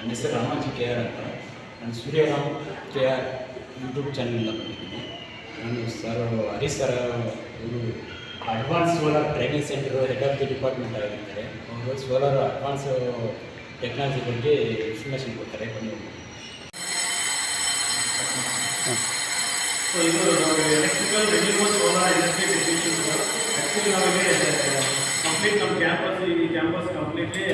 ನನ್ನ ಹೆಸರು Ramoji K R ಅಂತ. ನಾನು ಸೂರ್ಯರಾಮ್ ಕೆ ಆರ್ ಯೂಟ್ಯೂಬ್ ಚಾನಲಿಂದ ಬಂದಿದ್ದೀನಿ. ನಾನು ಸರ್ ಹರೀಶ್ ಸರ್ ಇವರು advance solar training centre head of the department ಆಗಿರ್ತಾರೆ. ಅವರು ಸೋಲಾರ್ ಅಡ್ವಾನ್ಸ್ ಟೆಕ್ನಾಲಜಿ ಬಗ್ಗೆ ಇನ್ಫಾರ್ಮೇಷನ್ ಕೊಡ್ತಾರೆ. ಸೊ ಇದು electrical renewal solar industry technician. Actually ನಮಗೆ ಕಂಪ್ಲೀಟ್ ನಮ್ಮ ಕ್ಯಾಂಪಸ್ ಈ ಕ್ಯಾಂಪಸ್ ಕಂಪ್ಲೀಟ್ಲಿ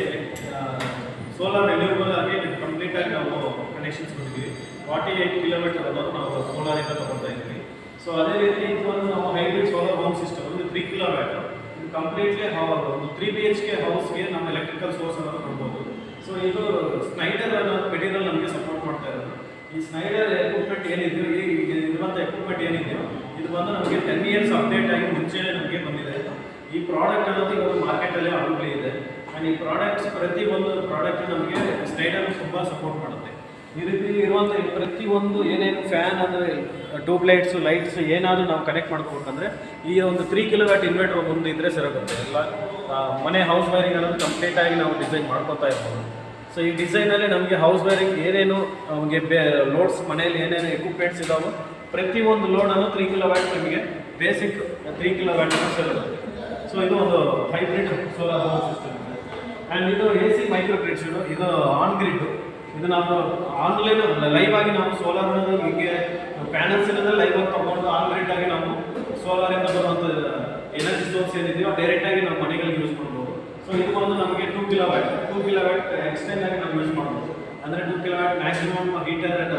ಸೋಲಾರ್ ರಿನ್ಯೂವಲ್ ಆಗಿ ಕಂಪ್ಲೀಟಾಗಿ ನಾವು ಕನೆಕ್ಷನ್ಸ್ ಕೊಟ್ಟಿದ್ದೀವಿ. 48 ಕಿಲೋಮೀಟರ್ ಅನ್ನೋದು ನಾವು ಸೋಲಾರಿಂದ ತೊಗೊಳ್ತಾ ಇದ್ದೀವಿ. ಸೊ ಅದೇ ರೀತಿ ಇದೊಂದು ನಾವು ಹೈಬ್ರಿಡ್ ಸೋಲಾರ್ ಹೋಮ್ ಸಿಸ್ಟಮ್ ಒಂದು 3 ಕಿಲೋವ್ಯಾಟ್ ಇದು ಕಂಪ್ಲೀಟ್ಲಿ ಒಂದು 3 BHK ಹೌಸ್ಗೆ ನಮ್ಮ ಎಲೆಕ್ಟ್ರಿಕಲ್ ಸೋರ್ಸ್ ಅನ್ನೋದು ಕೊಡ್ಬೋದು. ಸೊ ಇದು ಸ್ನೈಡರ್ ಅನ್ನೋದು ಮೆಟೀರಿಯಲ್ ನಮಗೆ ಸಪೋರ್ಟ್ ಮಾಡ್ತಾ ಇರೋದು. ಈ ಸ್ನೈಡರ್ ಎಕ್ವಿಪ್ಮೆಂಟ್ ಏನಿದೆಯೋ ಈಗ ಇರುವಂಥ ಎಕ್ವಿಪ್ಮೆಂಟ್ ಏನಿದೆಯೋ ಇದು ಬಂದು ನಮಗೆ 10 ಇಯರ್ಸ್ ಅಪ್ಡೇಟ್ ಆಗಿ ಮುಂಚೆನೇ ನಮಗೆ ಬಂದಿದೆ. ಈ ಪ್ರಾಡಕ್ಟ್ ಅನ್ನೋದು ಇವಾಗ ಮಾರ್ಕೆಟಲ್ಲಿ ಅವೈಲೇಬಲ್ ಇದೆ. ಆ್ಯಂಡ್ ಈ ಪ್ರಾಡಕ್ಟ್ಸ್ ಪ್ರತಿಯೊಂದು ಪ್ರಾಡಕ್ಟ್ ನಮಗೆ ಸ್ನೈಡರ್ ತುಂಬ ಸಪೋರ್ಟ್ ಮಾಡುತ್ತೆ. ಈ ರೀತಿ ಇರುವಂಥ ಪ್ರತಿಯೊಂದು ಏನೇನು ಫ್ಯಾನ್ ಅಂದರೆ ಟ್ಯೂಬ್ಲೈಟ್ಸು ಲೈಟ್ಸ್ ಏನಾದರೂ ನಾವು ಕನೆಕ್ಟ್ ಮಾಡ್ಕೋಬೇಕಂದ್ರೆ ಈ ಒಂದು 3 ಕಿಲೋವ್ಯಾಟ್ ಇನ್ವರ್ಟರ್ ಒಂದು ಇದ್ದರೆ ಸರಿಯಾಗುತ್ತೆ. ಎಲ್ಲ ಮನೆ ಹೌಸ್ ವೈರಿಂಗ್ ಅನ್ನೋದು ಕಂಪ್ಲೀಟಾಗಿ ನಾವು ಡಿಸೈನ್ ಮಾಡ್ಕೊತಾ ಇರ್ಬೋದು. ಸೊ ಈ ಡಿಸೈನಲ್ಲಿ ನಮಗೆ ಹೌಸ್ ವೈರಿಂಗ್ ಏನೇನು ನಮಗೆ ಲೋಡ್ಸ್ ಮನೆಯಲ್ಲಿ ಏನೇನು ಎಕ್ವಿಪ್ಮೆಂಟ್ಸ್ ಇದಾವೋ ಪ್ರತಿಯೊಂದು ಲೋಡನ್ನು 3 ಕಿಲೋವ್ಯಾಟ್ ನಮಗೆ ಬೇಸಿಕ್ 3 ಕಿಲೋವ್ಯಾಟ್ ಸರಿಯಾಗುತ್ತೆ. ಸೊ ಇದು ಒಂದು hybrid solar home system. And ಇದು AC ಮೈಕ್ರೋ ಗ್ರಿಡ್ ಶೀಡು. ಇದು ಆನ್ ಗ್ರಿಡ್. ಇದು ನಾವು ಆನ್ಲೈನ್ ಲೈವ್ ಆಗಿ ನಾವು ಸೋಲಾರ್ ಅನ್ನೋದು ಹೀಗೆ ಪ್ಯಾನಲ್ಸ್ ಏನಾದ್ರೆ ಲೈವ್ ಆಗಿ ತೊಗೊಂಡು ಆನ್ ಗ್ರಿಡ್ ಆಗಿ ನಾವು ಸೋಲಾರಿಂದ ಬರುವಂಥ ಎನರ್ಜಿ ಸೋರ್ಸ್ ಏನಿದೆಯೋ ಡೈರೆಕ್ಟಾಗಿ ನಾವು ಮನೆಗಳಿಗೆ ಯೂಸ್ ಮಾಡ್ಬೋದು. ಸೊ ಇದು ಒಂದು ನಮಗೆ 2 ಕಿಲೋವ್ಯಾಟ್ ಎಕ್ಸ್ಟೆಂಡ್ ಆಗಿ ನಾವು ಯೂಸ್ ಮಾಡ್ಬೋದು. ಅಂದರೆ 2 kilowatt maximum heater and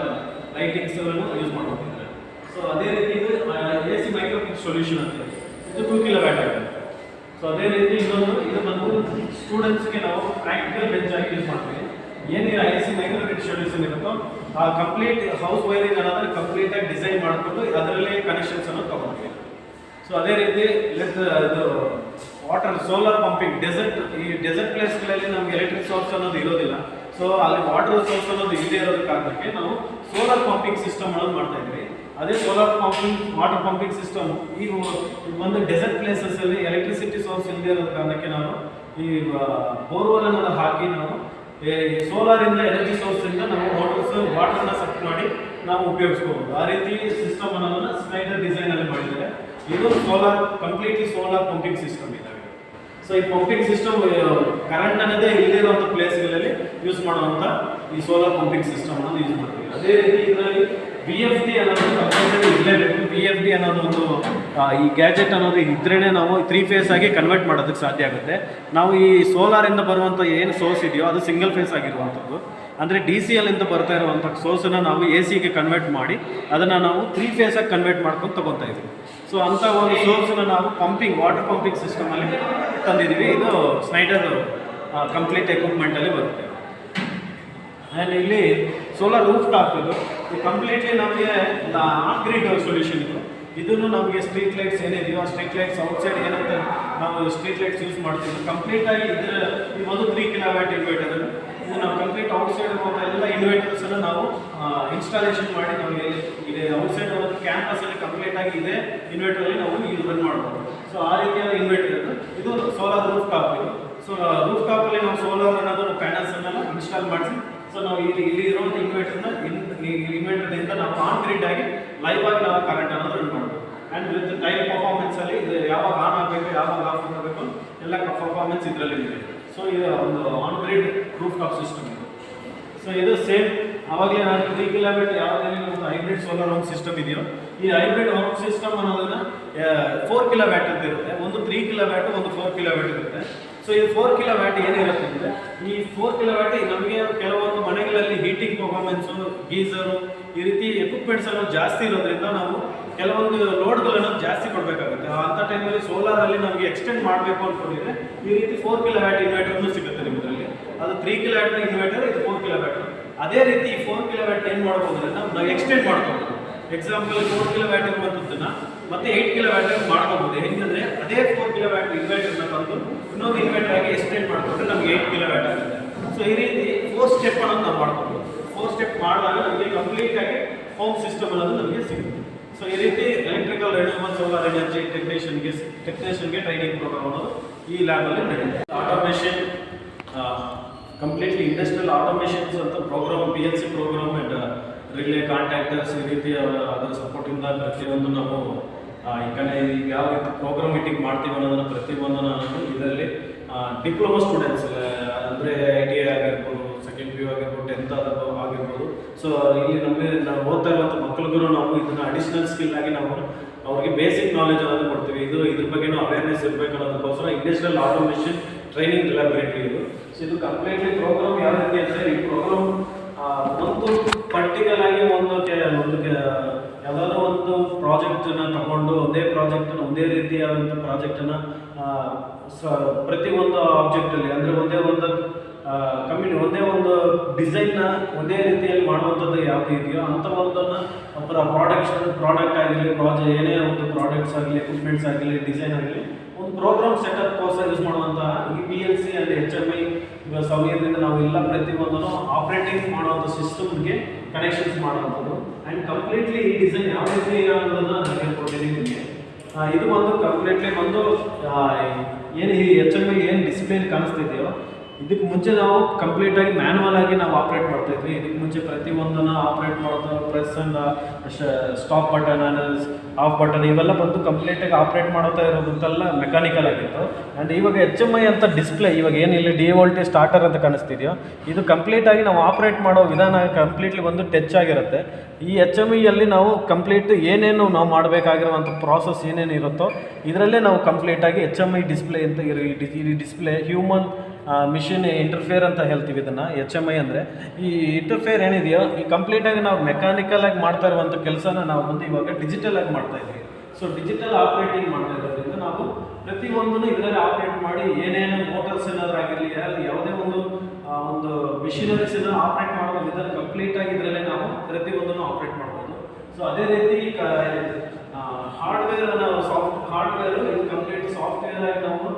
lightings use ಮಾಡ್ಬೋದು. ಸೊ ಅದೇ ರೀತಿ ಇದು AC ಮೈಕ್ರೋ ಗ್ರಿಡ್ ಸೊಲ್ಯೂಷನ್ ಅಂತ ಇದು 2 ಕಿಲೋವ್ಯಾಟ್ ಆಗಿದೆ. ಸೊ ಅದೇ ರೀತಿ ಇನ್ನೊಂದು ಇದು ಬಂದು ಸ್ಟೂಡೆಂಟ್ಸ್ಗೆ ನಾವು ಪ್ರಾಕ್ಟಿಕಲ್ ಬೆಂಚ್ ಆಗಿ ಯೂಸ್ ಮಾಡ್ತೀವಿ. ಏನಿಲ್ಲ AC ಮೈಕ್ರೋ ಗ್ರಿಡ್ ಸೊಲ್ಯೂಷನ್ ಇರುತ್ತೋ ಆ ಕಂಪ್ಲೀಟ್ ಹೌಸ್ ವೈರಿಂಗ್ ಅನ್ನೋದ್ರೆ ಕಂಪ್ಲೀಟಾಗಿ ಡಿಸೈನ್ ಮಾಡಿಕೊಂಡು ಅದರಲ್ಲೇ ಕನೆಕ್ಷನ್ಸ್ ಅನ್ನು ತೊಗೊಳ್ತೀವಿ. ಸೊ ಅದೇ ರೀತಿ ಇದು ವಾಟರ್ ಸೋಲಾರ್ ಪಂಪಿಂಗ್ ಈ ಡೆಸರ್ಟ್ ಪ್ಲೇಸ್ಗಳಲ್ಲಿ ನಮ್ಗೆ ಎಲೆಕ್ಟ್ರಿಕ್ ಸೋರ್ಸ್ ಅನ್ನೋದು ಇರೋದಿಲ್ಲ. ಸೊ ಅಲ್ಲಿ ವಾಟರ್ ಸೋರ್ಸ್ ಅನ್ನೋದು ಇಲ್ಲದೆ ಇರೋದ್ರ ಕಾರಣಕ್ಕೆ ನಾವು ಸೋಲಾರ್ ಪಂಪಿಂಗ್ ಸಿಸ್ಟಮ್ ಅನ್ನೋದು ಮಾಡ್ತಾ ಇದ್ವಿ. ಅದೇ ಸೋಲಾರ್ ವಾಟರ್ ಪಂಪಿಂಗ್ ಸಿಸ್ಟಮ್ ಈಗ ಒಂದು ಡೆಸರ್ಟ್ ಪ್ಲೇಸಸ್ಸಲ್ಲಿ ಎಲೆಕ್ಟ್ರಿಸಿಟಿ ಸೋರ್ಸ್ ಇಲ್ಲದೆ ಇರೋದ ಕಾರಣಕ್ಕೆ ನಾವು ಈ ಬೋರ್ವೆಲ್ ಅನ್ನೋದು ಹಾಕಿ ನಾವು ಸೋಲಾರಿಂದ ಎನರ್ಜಿ ಸೋರ್ಸಿಂದ ನಾವು ವಾಟರ್ನ ಸಕ್ ಮಾಡಿ ನಾವು ಉಪಯೋಗಿಸ್ಕೋಬೋದು. ಆ ರೀತಿ ಸಿಸ್ಟಮ್ ಅನ್ನೋದನ್ನ ಸ್ನೈಡರ್ ಡಿಸೈನಲ್ಲಿ ಮಾಡಿದ್ದಾರೆ. ಇದು ಕಂಪ್ಲೀಟ್ಲಿ ಸೋಲಾರ್ ಪಂಪಿಂಗ್ ಸಿಸ್ಟಮ್ ಇದ್ದಾವೆ. ಸೊ ಈ ಪಂಪಿಂಗ್ ಸಿಸ್ಟಮ್ ಕರೆಂಟ್ ಅನ್ನೋದೇ ಇಲ್ಲಿರುವಂಥ ಪ್ಲೇಸ್ಗಳಲ್ಲಿ ಯೂಸ್ ಮಾಡುವಂಥ ಈ ಸೋಲಾರ್ ಪಂಪಿಂಗ್ ಸಿಸ್ಟಮ್ ಅನ್ನೋದು ಯೂಸ್ ಮಾಡ್ತೀವಿ. ಅದೇ ರೀತಿ ಇದರಲ್ಲಿ VFD ಅನ್ನೋದು ಕಂಪಲ್ಸರಿ ಇರಲೇಬೇಕು. VFD ಅನ್ನೋದು ಒಂದು ಈ ಗ್ಯಾಜೆಟ್ ಅನ್ನೋದು ಇದ್ರೇ ನಾವು 3 ಫೇಸ್ ಆಗಿ ಕನ್ವರ್ಟ್ ಮಾಡೋದಕ್ಕೆ ಸಾಧ್ಯ ಆಗುತ್ತೆ. ನಾವು ಈ ಸೋಲಾರಿಂದ ಬರುವಂಥ ಏನು ಸೋರ್ಸ್ ಇದೆಯೋ ಅದು ಸಿಂಗಲ್ ಫೇಸ್ ಆಗಿರುವಂಥದ್ದು. ಅಂದರೆ DCL ಇಂದ ಬರ್ತಾ ಇರುವಂಥ ಸೋರ್ಸನ್ನು ನಾವು ACಗೆ ಕನ್ವರ್ಟ್ ಮಾಡಿ ಅದನ್ನು ನಾವು 3 ಫೇಸ್ ಆಗಿ ಕನ್ವರ್ಟ್ ಮಾಡ್ಕೊಂಡು ತೊಗೊತಾ ಇದ್ದೀವಿ. ಸೊ ಅಂಥ ಒಂದು ಸೋರ್ಸನ್ನು ನಾವು ವಾಟರ್ ಪಂಪಿಂಗ್ ಸಿಸ್ಟಮಲ್ಲಿ ತಂದಿದ್ದೀವಿ. ಇದು ಸ್ನೈಡರ್ ಕಂಪ್ಲೀಟ್ ಎಕ್ವಿಪ್ಮೆಂಟಲ್ಲಿ ಬರುತ್ತೆ. ಆ್ಯಂಡ್ ಇಲ್ಲಿ ಸೋಲಾರ್ ರೂಫ್ ಟಾಪ್ ಇದು ಕಂಪ್ಲೀಟ್ಲಿ ನಮಗೆ ಆನ್ ಗ್ರಿಡ್ ಸೊಲ್ಯೂಷನ್ ಇದನ್ನು ನಮಗೆ ಸ್ಟ್ರೀಟ್ ಲೈಟ್ಸ್ ಏನಿದೆಯೋ ಸ್ಟ್ರೀಟ್ ಲೈಟ್ಸ್ ಔಟ್ಸೈಡ್ ಏನಂತ ನಾವು ಸ್ಟ್ರೀಟ್ ಲೈಟ್ಸ್ ಯೂಸ್ ಮಾಡ್ತೀವಿ. ಕಂಪ್ಲೀಟಾಗಿ ಈ ಒಂದು 3 ಕಿಲೋವ್ಯಾಟ್ ಇನ್ವರ್ಟರ್ ಇದು ನಾವು ಕಂಪ್ಲೀಟ್ ಔಟ್ಸೈಡ್ ಹೋದ ಎಲ್ಲ ಇನ್ವರ್ಟರ್ಸನ್ನು ನಾವು ಇನ್ಸ್ಟಾಲೇಷನ್ ಮಾಡಿ ನಮಗೆ ಇದೆ ಔಟ್ಸೈಡ್ ಹೋದ ಕ್ಯಾಂಪಸಲ್ಲಿ ಕಂಪ್ಲೀಟಾಗಿ ಇದೆ ಇನ್ವರ್ಟರಲ್ಲಿ ನಾವು ಇದು ರನ್ ಮಾಡ್ಬೋದು. ಸೊ ಆ ರೀತಿಯಾದ ಇನ್ವರ್ಟರ್ ಇದು ಸೋಲಾರ್ ರೂಫ್ ಟಾಪ್ ಇದು. ಸೊ ರೂಫ್ ಟಾಪಲ್ಲಿ ನಾವು ಸೋಲಾರ್ ಅನ್ನೋದು ಪ್ಯಾನಲ್ಸನ್ನೆಲ್ಲ ಇನ್ಸ್ಟಾಲ್ ಮಾಡಿಸಿ ಸೊ ನಾವು ಇಲ್ಲಿ ಇರುವಂಥ ಇನ್ವರ್ಟರ್ದಿಂದ ನಾವು ಆನ್ ಗ್ರಿಡ್ ಆಗಿ ಲೈವ್ ಆಗಿ ನಾವು ಕರೆಂಟ್ ಅನ್ನೋದು ರನ್ ಮಾಡ್ಬೋದು. ಆ್ಯಂಡ್ ವಿತ್ ಟೈಮ್ ಪರ್ಫಾರ್ಮೆನ್ಸಲ್ಲಿ ಇದು ಯಾವಾಗ ಆನ್ ಆಗಬೇಕು ಯಾವಾಗ ಆಫ್ ಮಾಡಬೇಕು ಎಲ್ಲ ಪರ್ಫಾರ್ಮೆನ್ಸ್ ಇದರಲ್ಲಿ ಇದೆ. ಸೊ ಇದು ಒಂದು on grid roof top system ಇದು. ಸೊ ಇದು ಸೇಮ್ ಆವಾಗಲೇ ನಾನು 3 ಕಿಲೋವ್ಯಾಟ್ ಯಾವುದೇ ಒಂದು ಹೈಬ್ರಿಡ್ ಸೋಲಾರ್ ಹೋಮ್ ಸಿಸ್ಟಮ್ ಇದೆಯೋ ಈ ಹೈಬ್ರಿಡ್ ಹೋಮ್ ಸಿಸ್ಟಮ್ ಅನ್ನೋದನ್ನು 4 ಕಿಲೋವ್ಯಾಟ್ ಅಂತ ಇರುತ್ತೆ. ಒಂದು 3 ಕಿಲೋವ್ಯಾಟ್ ಒಂದು 4 ಕಿಲೋವ್ಯಾಟ್ ಇರುತ್ತೆ. ಸೊ ಈ 4 ಕಿಲೋವ್ಯಾಟ್ ಏನಿರುತ್ತೆ ಅಂದರೆ ಈ 4 ಕಿಲೋವ್ಯಾಟ್ ನಮಗೆ ಕೆಲವೊಂದು ಮನೆಗಳಲ್ಲಿ ಹೀಟಿಂಗ್ ಪರ್ಫಾರ್ಮೆನ್ಸು ಗೀಸರು ಈ ರೀತಿ ಎಕ್ವಿಪ್ಮೆಂಟ್ಸ್ ಅನ್ನೋ ಜಾಸ್ತಿ ಇರೋದ್ರಿಂದ ನಾವು ಕೆಲವೊಂದು ಲೋಡ್ಗಳನ್ನು ಜಾಸ್ತಿ ಕೊಡಬೇಕಾಗುತ್ತೆ. ಅಂಥ ಟೈಮಲ್ಲಿ ಸೋಲಾರಲ್ಲಿ ನಮಗೆ ಎಕ್ಸ್ಟೆಂಡ್ ಮಾಡಬೇಕು ಅಂದ್ಕೊಂಡಿದ್ರೆ ಈ ರೀತಿ 4 ಕಿಲೋವ್ಯಾಟ್ ಇನ್ವರ್ಟರ್ನೂ ಸಿಗುತ್ತೆ ನಿಮ್ಮದ್ರಲ್ಲಿ. ಅದು 3 ಕಿಲೋವ್ಯಾಟ್ ಇನ್ವರ್ಟರ್ ಇದು 4 ಕಿಲೋವ್ಯಾಟ್. ಅದೇ ರೀತಿ 4 ಕಿಲೋವ್ಯಾಟ್ ಏನು ಮಾಡ್ಬೋದು ಅಂದರೆ ನಾವು ಎಕ್ಸ್ಟೆಂಡ್ ಮಾಡ್ಕೋಬೋದು. ಎಕ್ಸಾಂಪಲ್ 4 ಕಿಲೋವ್ಯಾಟ್ ಇರುವಂಥದ್ದನ್ನು ಮತ್ತೆ 8 ಕಿಲೋವ್ಯಾಟ್ ಮಾಡ್ಕೋಬೋದು. ಹೆಂಗಂದರೆ ಅದೇ 4 ಕಿಲೋವ್ಯಾಟ್ ಇನ್ವರ್ಟರ್ನ ತಂದು ಇನ್ನೊಂದು ಇನ್ವರ್ಟರ್ ಆಗಿ ಎಕ್ಸ್ಟೆಂಡ್ ಮಾಡಿಕೊಂಡ್ರೆ ನಮಗೆ 8 ಕಿಲೋವ್ಯಾಟ್ ಆಗುತ್ತೆ. ಸೊ ಈ ರೀತಿ 4 ಸ್ಟೆಪ್ ಅನ್ನೋದು ನಾವು ಮಾಡ್ಕೋಬೋದು. 4 ಸ್ಟೆಪ್ ಮಾಡಿದಾಗ ನಮಗೆ ಕಂಪ್ಲೀಟಾಗಿ ಹೋಮ್ ಸಿಸ್ಟಮ್ ಅನ್ನೋದು ನಮಗೆ ಸಿಗುತ್ತೆ. ಸೊ ಈ ರೀತಿ ಎಲೆಕ್ಟ್ರಿಕಲ್ ರಿನ್ಯೂವಲ್ ಸೋಲಾರ್ ಎನರ್ಜಿ ಟೆಕ್ನಿಷಿಯನ್ಗೆ ಟ್ರೈನಿಂಗ್ ಪ್ರೋಗ್ರಾಮ್ ಅನ್ನೋದು ಈ ಲ್ಯಾಬಲ್ಲಿ ನಡೆಯುತ್ತೆ. ಆಟೋಮೇಷನ್ ಕಂಪ್ಲೀಟ್ಲಿ ಇಂಡಸ್ಟ್ರಿಯಲ್ ಆಟೋಮೇಷನ್ಸ್ ಅಂತ program PLC program and relay contactors ಈ ರೀತಿ ಅದರ ಸಪೋರ್ಟಿಂದ ಪ್ರತಿಯೊಂದು ನಾವು ಈಗ ಯಾವ ರೀತಿ ಪ್ರೋಗ್ರಾಮ್ ಮೀಟಿಂಗ್ ಮಾಡ್ತೀವಿ ಅನ್ನೋದನ್ನು ಪ್ರತಿಯೊಂದು ನಾನು ಇದರಲ್ಲಿ ಡಿಪ್ಲೊಮಾ ಸ್ಟೂಡೆಂಟ್ಸ್ ಅಂದರೆ ITI ಆಗಿರ್ಬೋದು, ಸೆಕೆಂಡ್ PU ಆಗಿರ್ಬೋದು, 10th ಆಗಿರ್ಬೋದು. ಸೊ ಇಲ್ಲಿ ನಾವು ಓದ್ತಾ ಇರುವಂಥ ಮಕ್ಕಳಿಗೂ ನಾವು ಇದನ್ನು ಅಡಿಷನಲ್ ಸ್ಕಿಲ್ ಆಗಿ ನಾವು ಅವ್ರಿಗೆ ಬೇಸಿಕ್ ನಾಲೆಜ್ ಅನ್ನೋದು ಕೊಡ್ತೀವಿ. ಇದ್ರ ಬಗ್ಗೆನೂ ಅವೇರ್ನೆಸ್ ಇರಬೇಕು ಅನ್ನೋದಕ್ಕೋಸ್ಕರ ಇಂಡಸ್ಟ್ರಿಯಲ್ ಆಟೋಮೇಷನ್ ಟ್ರೈನಿಂಗ್ ಲ್ಯಾಬೊರೇಟರಿ ಇದು. ಸೊ ಇದು ಕಂಪ್ಲೀಟ್ಲಿ ಪ್ರೋಗ್ರಾಮ್ ಯಾವ ರೀತಿ ಅಂದರೆ ಈ ಪ್ರೋಗ್ರಾಮ್ ಒಂದು ಪರ್ಟಿಕಲ್ ಆಗಿ ಯಾವುದಾದ್ರೂ ಒಂದು ಪ್ರಾಜೆಕ್ಟನ್ನು ತಗೊಂಡು ಒಂದೇ ಪ್ರಾಜೆಕ್ಟನ್ನು ಒಂದೇ ರೀತಿಯಾದಂಥ ಪ್ರಾಜೆಕ್ಟನ್ನು ಪ್ರತಿಯೊಂದು ಆಬ್ಜೆಕ್ಟಲ್ಲಿ ಅಂದರೆ ಒಂದೇ ಒಂದು ಡಿಸೈನ್ನ ಒಂದೇ ರೀತಿಯಲ್ಲಿ ಮಾಡುವಂಥದ್ದು ಯಾವುದು ಇದೆಯೋ ಅಂಥ ಒಂದನ್ನು ಒಬ್ಬರ ಪ್ರಾಡಕ್ಟ್ ಆಗಲಿ ಏನೇ ಒಂದು ಪ್ರಾಡಕ್ಟ್ಸ್ ಆಗಲಿ, ಎಕ್ವಿಪ್ಮೆಂಟ್ಸ್ ಆಗಲಿ, ಡಿಸೈನ್ ಆಗಲಿ ಒಂದು ಪ್ರೋಗ್ರಾಮ್ ಸೆಟಪ್ ಕೋರ್ಸ್ ಯೂಸ್ ಮಾಡುವಂತಹ ಈ PLC ಆ್ಯಂಡ್ HMI ಇವಾಗ ಸಮಯದಿಂದ ನಾವೆಲ್ಲ ಪ್ರತಿಯೊಂದನ್ನು ಆಪ್ರೇಟಿಂಗ್ ಮಾಡುವಂಥ ಸಿಸ್ಟಮ್ಗೆ ಕನೆಕ್ಷನ್ಸ್ ಮಾಡುವಂಥದ್ದು ಆ್ಯಂಡ್ ಕಂಪ್ಲೀಟ್ಲಿ ಈ ಡಿಸೈನ್ ಯಾವ ರೀತಿ ಅನ್ನೋದನ್ನು ನಾನು ಹೇಳ್ಕೊಡ್ತೀನಿ ನಿಮಗೆ. ಇದು ಒಂದು ಕಂಪ್ಲೀಟ್ಲಿ ಒಂದು ಏನು ಈ HMI ಏನು ಡಿಸ್ಪ್ಲೇ ಕಾಣಿಸ್ತಿದೆಯೋ ಇದಕ್ಕೆ ಮುಂಚೆ ನಾವು ಕಂಪ್ಲೀಟಾಗಿ ಮ್ಯಾನ್ಯಲ್ ಆಗಿ ನಾವು ಆಪ್ರೇಟ್ ಮಾಡ್ತಾಯಿದ್ವಿ. ಇದಕ್ಕೆ ಮುಂಚೆ ಪ್ರತಿಯೊಂದನ್ನು ಆಪ್ರೇಟ್ ಮಾಡ್ತಾ press and stop button, of button ಇವೆಲ್ಲ ಬಂದು ಕಂಪ್ಲೀಟಾಗಿ ಆಪ್ರೇಟ್ ಮಾಡ್ತಾ ಇರೋದಂತೆಲ್ಲ ಮೆಕ್ಯಾನಿಕಲ್ ಆಗಿತ್ತು. ಆ್ಯಂಡ್ ಇವಾಗ HMI ಅಂತ ಡಿಸ್ಪ್ಲೇ ಇವಾಗ ಏನಿಲ್ಲ DVOLT ಸ್ಟಾರ್ಟರ್ ಅಂತ ಕಾಣಿಸ್ತಿದೆಯೋ ಇದು ಕಂಪ್ಲೀಟಾಗಿ ನಾವು ಆಪ್ರೇಟ್ ಮಾಡೋ ವಿಧಾನ ಕಂಪ್ಲೀಟ್ಲಿ ಒಂದು ಟಚ್ ಆಗಿರುತ್ತೆ. ಈ HMIಯಲ್ಲಿ ನಾವು ಕಂಪ್ಲೀಟ್ ಏನೇನು ನಾವು ಮಾಡಬೇಕಾಗಿರುವಂಥ ಪ್ರಾಸೆಸ್ ಏನೇನು ಇರುತ್ತೋ ಇದರಲ್ಲೇ ನಾವು ಕಂಪ್ಲೀಟಾಗಿ HMI ಡಿಸ್ಪ್ಲೇ ಅಂತ ಈ ಡಿಸ್ಪ್ಲೇ ಹ್ಯೂಮನ್ ಮಿಷಿನ್ ಇಂಟರ್ಫೇರ್ ಅಂತ ಹೇಳ್ತೀವಿ ಇದನ್ನು. HMI ಅಂದರೆ ಈ ಇಂಟರ್ಫೇರ್ ಏನಿದೆಯೋ ಈ ಕಂಪ್ಲೀಟಾಗಿ ನಾವು ಮೆಕ್ಯಾನಿಕಲ್ ಆಗಿ ಮಾಡ್ತಾ ಇರುವಂಥ ಕೆಲಸನ ನಾವು ಮುಂದೆ ಇವಾಗ ಡಿಜಿಟಲ್ ಆಗಿ ಮಾಡ್ತಾ ಇದ್ದೀವಿ. ಸೊ ಡಿಜಿಟಲ್ ಆಪ್ರೇಟಿಂಗ್ ಮಾಡ್ತಾ ಇರೋದ್ರಿಂದ ನಾವು ಪ್ರತಿಯೊಂದನ್ನು ಇದರಲ್ಲಿ ಆಪ್ರೇಟ್ ಮಾಡಿ ಏನೇನು ಮೋಟರ್ಸ್ ಏನಾದರೂ ಆಗಿರಲಿ ಯಾವುದೇ ಒಂದು ಮಿಷಿನರೀಸನ್ನು ಆಪ್ರೇಟ್ ಮಾಡುವ ವಿಧಾನ ಕಂಪ್ಲೀಟಾಗಿ ಇದರಲ್ಲೇ ನಾವು ಪ್ರತಿಯೊಂದನ್ನು ಆಪ್ರೇಟ್ ಮಾಡ್ಬೋದು. ಸೊ ಅದೇ ರೀತಿ ಹಾರ್ಡ್ವೇರ್ ಇದು ಕಂಪ್ಲೀಟ್ ಸಾಫ್ಟ್ವೇರ್ ಆಗಿ ನಾವು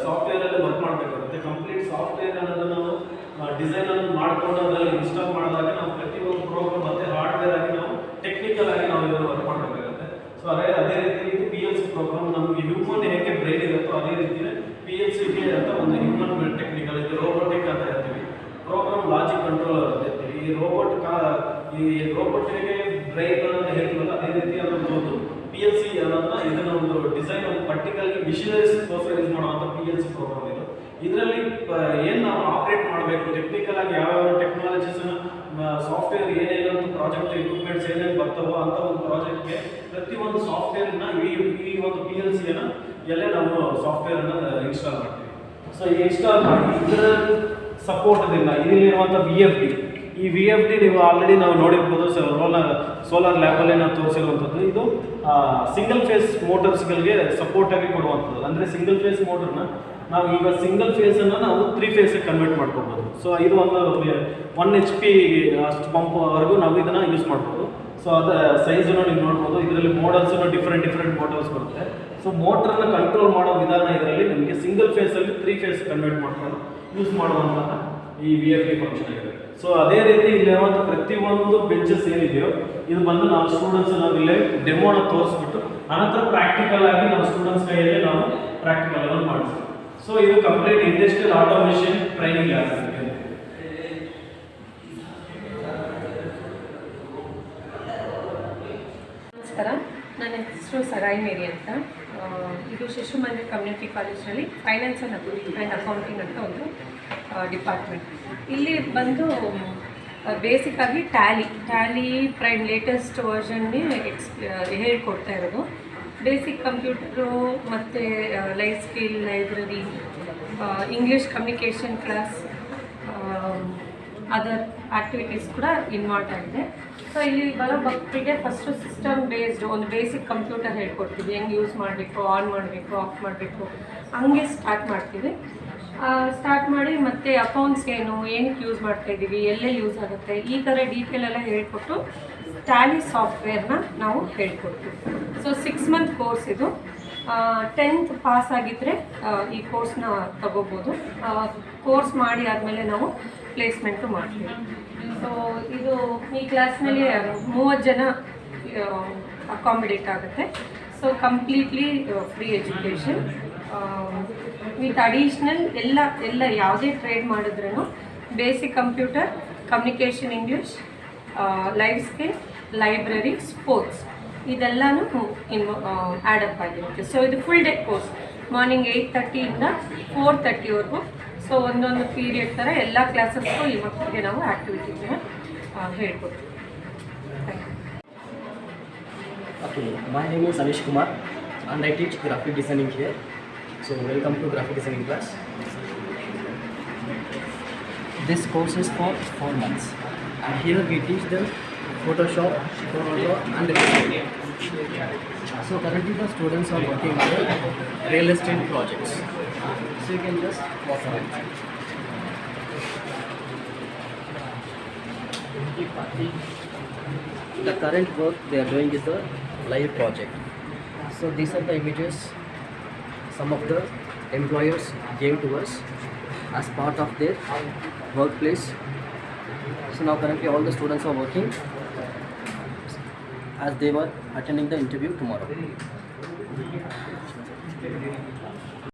ಸಾಫ್ಟ್ವೇರಲ್ಲಿ ವರ್ಕ್ ಮಾಡಬೇಕಾಗುತ್ತೆ. ಕಂಪ್ಲೀಟ್ ಸಾಫ್ಟ್ವೇರ್ ಅನ್ನೋದು ನಾವು ಡಿಸೈನನ್ನು ಮಾಡಿಕೊಂಡು ಅದರಲ್ಲಿ ಇನ್ಸ್ಟಾಲ್ ಮಾಡಿದಾಗ ನಾವು ಪ್ರತಿಯೊಂದು ಪ್ರೋಗ್ರಾಮ್ ಮತ್ತು ಹಾರ್ಡ್ವೇರ್ ಆಗಿ ನಾವು ಟೆಕ್ನಿಕಲ್ ಆಗಿ ನಾವು ಇದನ್ನು ವರ್ಕ್ ಮಾಡಬೇಕಾಗುತ್ತೆ. ಸೊ ಅದೇ ರೀತಿ ಇದು PLC ಪ್ರೋಗ್ರಾಮ್ ನಮಗೆ ಹ್ಯೂಮನ್ ಹೇಗೆ ಬ್ರೈನ್ ಇರುತ್ತೋ ಅದೇ ರೀತಿಯೇ PLCಗೆ ಅಂತ ಒಂದು ಹ್ಯೂಮನ್ ಟೆಕ್ನಿಕಲ್ ಇದು ರೋಬೋಟಿಕ್ ಅಂತ ಹೇಳ್ತೀವಿ. ಪ್ರೋಗ್ರಾಮ್ ಲಾಜಿಕ್ ಕಂಟ್ರೋಲರ್ ಅಂತ ಹೇಳ್ತೀವಿ. ಈ ರೋಬೋಟಿಗೆ ಬ್ರೈನ್ ಅನ್ನೋದು ಹೇಳ್ತೀವಲ್ಲ ಅದೇ ರೀತಿ ಅದೊಂದು PLC ಅನ್ನೋದನ್ನ ಇದನ್ನ ಒಂದು ಡಿಸೈನ್ ಒಂದು ಪರ್ಟಿಕಲ್ ಮಿಷನರೀಸ್ಗೋಸ್ಕರ ಯೂಸ್ ಮಾಡುವಂಥ PLC ಪ್ರೋಗ್ರಾಮ್ ಇದು. ಇದರಲ್ಲಿ ಏನು ನಾವು ಆಪ್ರೇಟ್ ಮಾಡಬೇಕು ಟೆಕ್ನಿಕಲ್ ಆಗಿ ಯಾವ ಟೆಕ್ನಾಲಜೀಸನ್ನು ಸಾಫ್ಟ್ವೇರ್ ಏನೇನೊಂದು ಪ್ರಾಜೆಕ್ಟ್ ಎಕ್ವಿಪ್ಮೆಂಟ್ಸ್ ಏನೇನು ಬರ್ತಾವೋ ಅಂಥ ಒಂದು ಪ್ರಾಜೆಕ್ಟ್ಗೆ ಪ್ರತಿಯೊಂದು ಸಾಫ್ಟ್ವೇರ್ನ ಈ ಒಂದು PLCಯನ್ನು ಎಲ್ಲೇ ನಾವು ಸಾಫ್ಟ್ವೇರನ್ನು ಇನ್ಸ್ಟಾಲ್ ಮಾಡ್ತೀವಿ. ಸೊ ಇನ್ಸ್ಟಾಲ್ ಮಾಡಿ ಇದರ ಸಪೋರ್ಟ್ದಿಂದ ಇಲ್ಲಿರುವಂಥ VFD ಈ VFD ನೀವು ಆಲ್ರೆಡಿ ನಾವು ನೋಡಿರ್ಬೋದು. ಸೋಲಾರ್ ಲ್ಯಾಬಲ್ಲಿ ನಾವು ತೋರಿಸಿರುವಂಥದ್ದು ಇದು ಸಿಂಗಲ್ ಫೇಸ್ ಮೋಟರ್ಸ್ಗಳಿಗೆ ಸಪೋರ್ಟಾಗಿ ಕೊಡುವಂಥದ್ದು. ಅಂದರೆ ಸಿಂಗಲ್ ಫೇಸ್ ಮೋಟರ್ನ ನಾವು ಈಗ ಸಿಂಗಲ್ ಫೇಸನ್ನು ನಾವು 3 ಫೇಸಿಗೆ ಕನ್ವರ್ಟ್ ಮಾಡ್ಕೋಬೋದು. ಸೊ ಇದು ಒಂದು 1 HP ಅಷ್ಟು ಪಂಪ್ವರೆಗೂ ನಾವು ಇದನ್ನು ಯೂಸ್ ಮಾಡ್ಬೋದು. ಸೊ ಅದು ಸೈಜನ್ನು ನೀವು ನೋಡ್ಬೋದು. ಇದರಲ್ಲಿ ಮೋಡಲ್ಸನ್ನು ಡಿಫ್ರೆಂಟ್ ಮೋಟರ್ಸ್ ಬರುತ್ತೆ. ಸೊ ಮೋಟ್ರನ್ನ ಕಂಟ್ರೋಲ್ ಮಾಡೋ ವಿಧಾನ ಇದರಲ್ಲಿ ನಿಮಗೆ ಸಿಂಗಲ್ ಫೇಸಲ್ಲಿ 3 ಫೇಸ್ ಕನ್ವರ್ಟ್ ಮಾಡ್ಕೊಂಡು ಯೂಸ್ ಮಾಡುವಂತಹ ಈ VFD ಫಂಕ್ಷನ್ ಆಗಿದೆ. ಸೊ ಅದೇ ರೀತಿ ಇಲ್ಲಿರುವಂಥ ಪ್ರತಿಯೊಂದು ಬೆಂಚಸ್ ಏನಿದೆಯೋ ಇದು ಬಂದು ನಾವು ಸ್ಟೂಡೆಂಟ್ಸ್ ನಾವು ಇಲ್ಲೇ ಡೆಮೋನ ತೋರಿಸ್ಬಿಟ್ಟು ಅನಂತರ ಪ್ರಾಕ್ಟಿಕಲ್ ಆಗಿ ನಾವು ಸ್ಟೂಡೆಂಟ್ಸ್ ಕೈಯಲ್ಲಿ ನಾವು ಪ್ರಾಕ್ಟಿಕಲ್ ಅನ್ನು ಮಾಡಿಸ್ತೀವಿ. ಸೊ ಇದು complete industrial automation training lab ಆಗಿದೆ. ನಮಸ್ಕಾರ, ನನ್ನ ಹೆಸರು ಸರಾಯಿ ಮೇರಿ ಅಂತ. ಇದು ಶಿಶು ಮಂದಿರ್ ಕಮ್ಯುನಿಟಿ ಕಾಲೇಜ್ನಲ್ಲಿ ಫೈನಾನ್ಸ್ ಆ್ಯಂಡ್ ಅಕೌಂಟಿಂಗ್ ಅಂತ ಒಂದು ಡಿಪಾರ್ಟ್ಮೆಂಟ್. ಇಲ್ಲಿ ಬಂದು ಬೇಸಿಕ್ಕಾಗಿ ಟ್ಯಾಲಿ ಪ್ರೈಮ್ ಲೇಟೆಸ್ಟ್ ವರ್ಷನ್ನೇ ಹೇಳ್ಕೊಡ್ತಾ ಇರೋದು. ಬೇಸಿಕ್ ಕಂಪ್ಯೂಟರು ಮತ್ತು life skill library, English communication class, other activities ಕೂಡ ಇನ್ವಾಲ್ವ್ ಆಗಿದೆ. ಸೊ ಇಲ್ಲಿ ಬರೋ ಮಕ್ಕಳಿಗೆ ಫಸ್ಟು ಸಿಸ್ಟಮ್ ಬೇಸ್ಡ್ ಒಂದು ಬೇಸಿಕ್ ಕಂಪ್ಯೂಟರ್ ಹೇಳ್ಕೊಡ್ತೀವಿ. ಹೆಂಗೆ ಯೂಸ್ ಮಾಡಬೇಕು, ಆನ್ ಮಾಡಬೇಕು, ಆಫ್ ಮಾಡಬೇಕು, ಹಂಗೆ ಸ್ಟಾರ್ಟ್ ಮಾಡ್ತೀವಿ. ಸ್ಟಾರ್ಟ್ ಮಾಡಿ ಮತ್ತು ಅಕೌಂಟ್ಸ್ ಏನಕ್ಕೆ ಯೂಸ್ ಮಾಡ್ತಾಯಿದ್ದೀವಿ, ಎಲ್ಲೆಲ್ಲಿ ಯೂಸ್ ಆಗುತ್ತೆ, ಈ ಥರ ಡೀಟೇಲ್ ಎಲ್ಲ ಹೇಳ್ಕೊಟ್ಟು ಟ್ಯಾಲಿ ಸಾಫ್ಟ್ವೇರ್ನ ನಾವು ಹೇಳ್ಕೊಡ್ತೀವಿ. ಸೊ 6 ಮಂತ್ ಕೋರ್ಸ್ ಇದು. 10th ಪಾಸ್ ಆಗಿದ್ದರೆ ಈ ಕೋರ್ಸ್ನ ತಗೋಬೋದು. ಕೋರ್ಸ್ ಮಾಡಿ ಆದಮೇಲೆ ನಾವು ಪ್ಲೇಸ್ಮೆಂಟು ಮಾಡ್ತೀವಿ. ಸೊ ಇದು ಈ ಕ್ಲಾಸ್ನಲ್ಲಿ 30 ಜನ ಅಕಾಮಿಡೇಟ್ ಆಗುತ್ತೆ. So completely free education. With additional ಎಲ್ಲ ಯಾವುದೇ ಟ್ರೇಡ್ ಮಾಡಿದ್ರೂ basic computer, communication English, life skill, library, sports ಇದೆಲ್ಲನೂ ಆ್ಯಡಪ್ ಆಗಿರುತ್ತೆ. ಸೊ ಇದು ಫುಲ್ ಡೇ ಕೋರ್ಸ್, ಮಾರ್ನಿಂಗ್ 8:30 4:30ವರೆಗೂ. ಸೊ ಒಂದೊಂದು ಪೀರಿಯಡ್ ಥರ ಎಲ್ಲ ಕ್ಲಾಸಸ್ಗೂ ಈ ಮಕ್ಕಳಿಗೆ ನಾವು ಆ್ಯಕ್ಟಿವಿಟೀಸ್ನ ಹೇಳ್ಕೊಡ್ತೀವಿ. Thank you. Okay, my name is Anish Kumar and I teach graphic designing here. So welcome to graphic designing class. This course is for 4 months and here we teach them Photoshop, Corel and Illustrator. So currently the students are working on the real estate projects. So you can just walk around. The current work they are doing is the live project. So these are the images some of the employers gave to us as part of their workplace. So now currently all the students are working as they were attending the interview tomorrow.